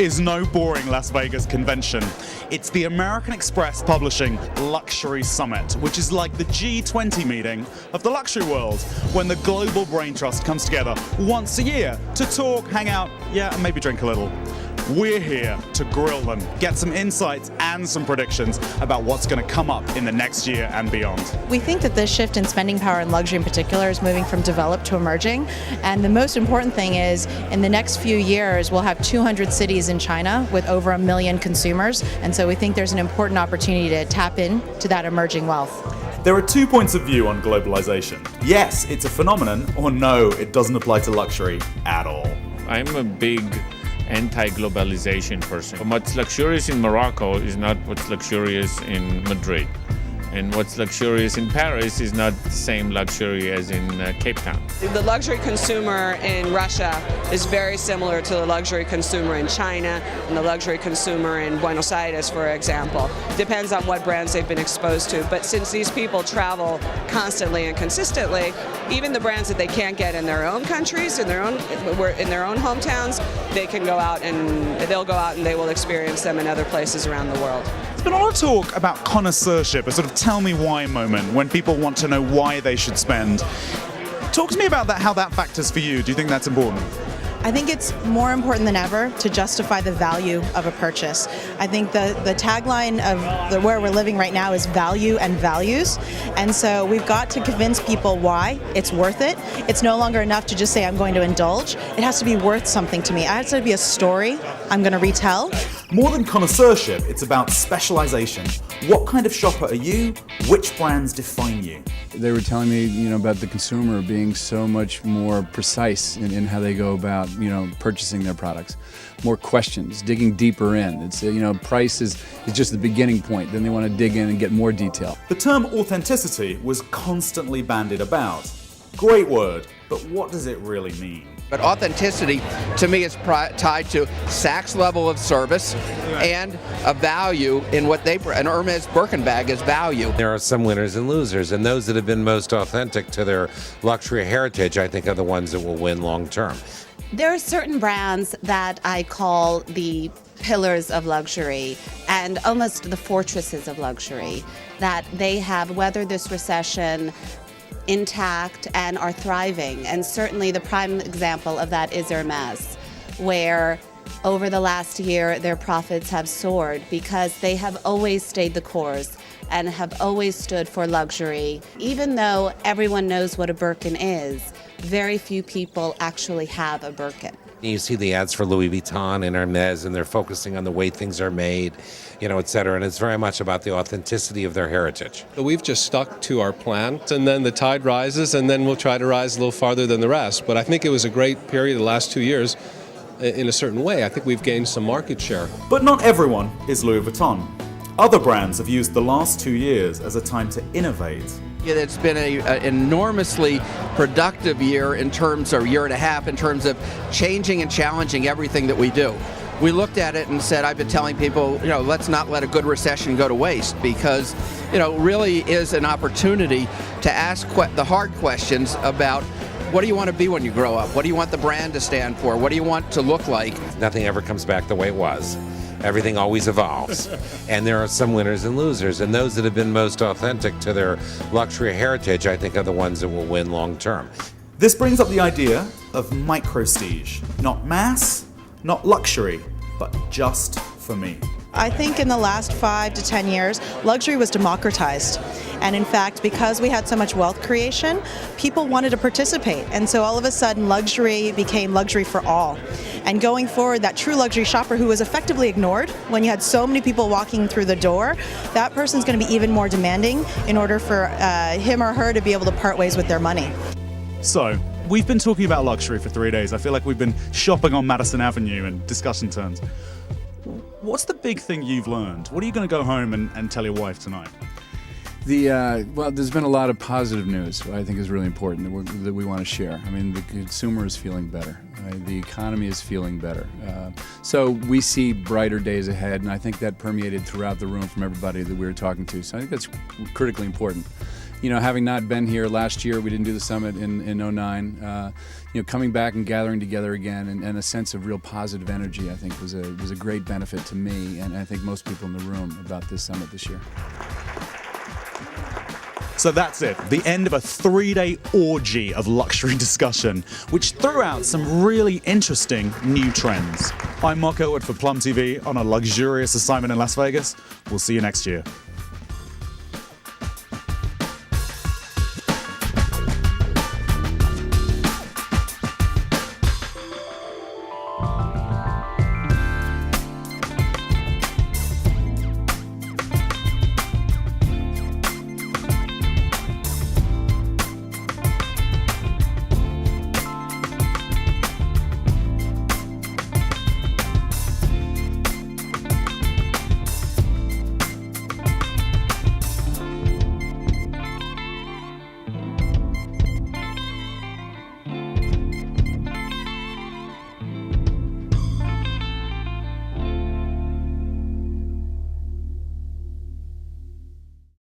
is no boring Las Vegas convention. It's the American Express Publishing Luxury Summit, which is like the G20 meeting of the luxury world, when the global brain trust comes together once a year to talk, hang out, and maybe drink a little. We're here to grill them, get some insights and some predictions about what's going to come up in the next year and beyond. We think that this shift in spending power in luxury in particular is moving from developed to emerging. And the most important thing is, in the next few years, we'll have 200 cities in China with over 1 million consumers. And so we think there's an important opportunity to tap into that emerging wealth. There are 2 points of view on globalization. Yes, it's a phenomenon, or no, it doesn't apply to luxury at all. I'm a big anti-globalization person. What's luxurious in Morocco is not what's luxurious in Madrid. And what's luxurious in Paris is not the same luxury as in Cape Town. The luxury consumer in Russia is very similar to the luxury consumer in China and the luxury consumer in Buenos Aires, for example. Depends on what brands they've been exposed to. But since these people travel constantly and consistently, even the brands that they can't get in their own countries, in their own hometowns, they can go out and they will experience them in other places around the world. There's been a lot of talk about connoisseurship, a sort of tell me why moment, when people want to know why they should spend. Talk to me about that, how that factors for you. Do you think that's important? I think it's more important than ever to justify the value of a purchase. I think the tagline of where we're living right now is value and values. And so we've got to convince people why it's worth it. It's no longer enough to just say I'm going to indulge. It has to be worth something to me. It has to be a story I'm going to retell. More than connoisseurship, it's about specialization. What kind of shopper are you? Which brands define you? They were telling me, about the consumer being so much more precise in how they go about, purchasing their products. More questions, digging deeper in. It's, price is just the beginning point. Then they want to dig in and get more detail. The term authenticity was constantly bandied about. Great word, but what does it really mean? But authenticity, to me, is tied to Saks' level of service and a value in what an Hermes Birkin bag is value. There are some winners and losers, and those that have been most authentic to their luxury heritage, I think, are the ones that will win long term. There are certain brands that I call the pillars of luxury and almost the fortresses of luxury, that they have weathered this recession intact and are thriving. And certainly the prime example of that is Hermes, where over the last year their profits have soared because they have always stayed the course and have always stood for luxury. Even though everyone knows what a Birkin is, very few people actually have a Birkin. You see the ads for Louis Vuitton and Hermes, and they're focusing on the way things are made, et cetera. And it's very much about the authenticity of their heritage. We've just stuck to our plan, and then the tide rises, and then we'll try to rise a little farther than the rest. But I think it was a great period the last 2 years in a certain way. I think we've gained some market share. But not everyone is Louis Vuitton. Other brands have used the last 2 years as a time to innovate. It's been an enormously productive year year and a half in terms of changing and challenging everything that we do. We looked at it and said, I've been telling people, let's not let a good recession go to waste, because, really is an opportunity to ask the hard questions about what do you want to be when you grow up? What do you want the brand to stand for? What do you want to look like? Nothing ever comes back the way it was. Everything always evolves. And there are some winners and losers, and those that have been most authentic to their luxury heritage, I think, are the ones that will win long term. This brings up the idea of microstige. Not mass, not luxury, but just for me. I think in the last 5 to 10 years, luxury was democratized. And in fact, because we had so much wealth creation, people wanted to participate. And so all of a sudden, luxury became luxury for all. And going forward, that true luxury shopper who was effectively ignored when you had so many people walking through the door, that person's going to be even more demanding in order for him or her to be able to part ways with their money. So, we've been talking about luxury for 3 days. I feel like we've been shopping on Madison Avenue in discussion terms. What's the big thing you've learned? What are you going to go home and tell your wife tonight? Well, there's been a lot of positive news I think is really important that we want to share. I mean, the consumer is feeling better. Right? The economy is feeling better. So we see brighter days ahead, and I think that permeated throughout the room from everybody that we were talking to. So I think that's critically important. Having not been here last year, we didn't do the summit in 09. Coming back and gathering together again and a sense of real positive energy, I think was a great benefit to me, and I think most people in the room about this summit this year. So that's it, the end of a 3-day orgy of luxury discussion, which threw out some really interesting new trends. I'm Mark Elwood for Plum TV on a luxurious assignment in Las Vegas. We'll see you next year.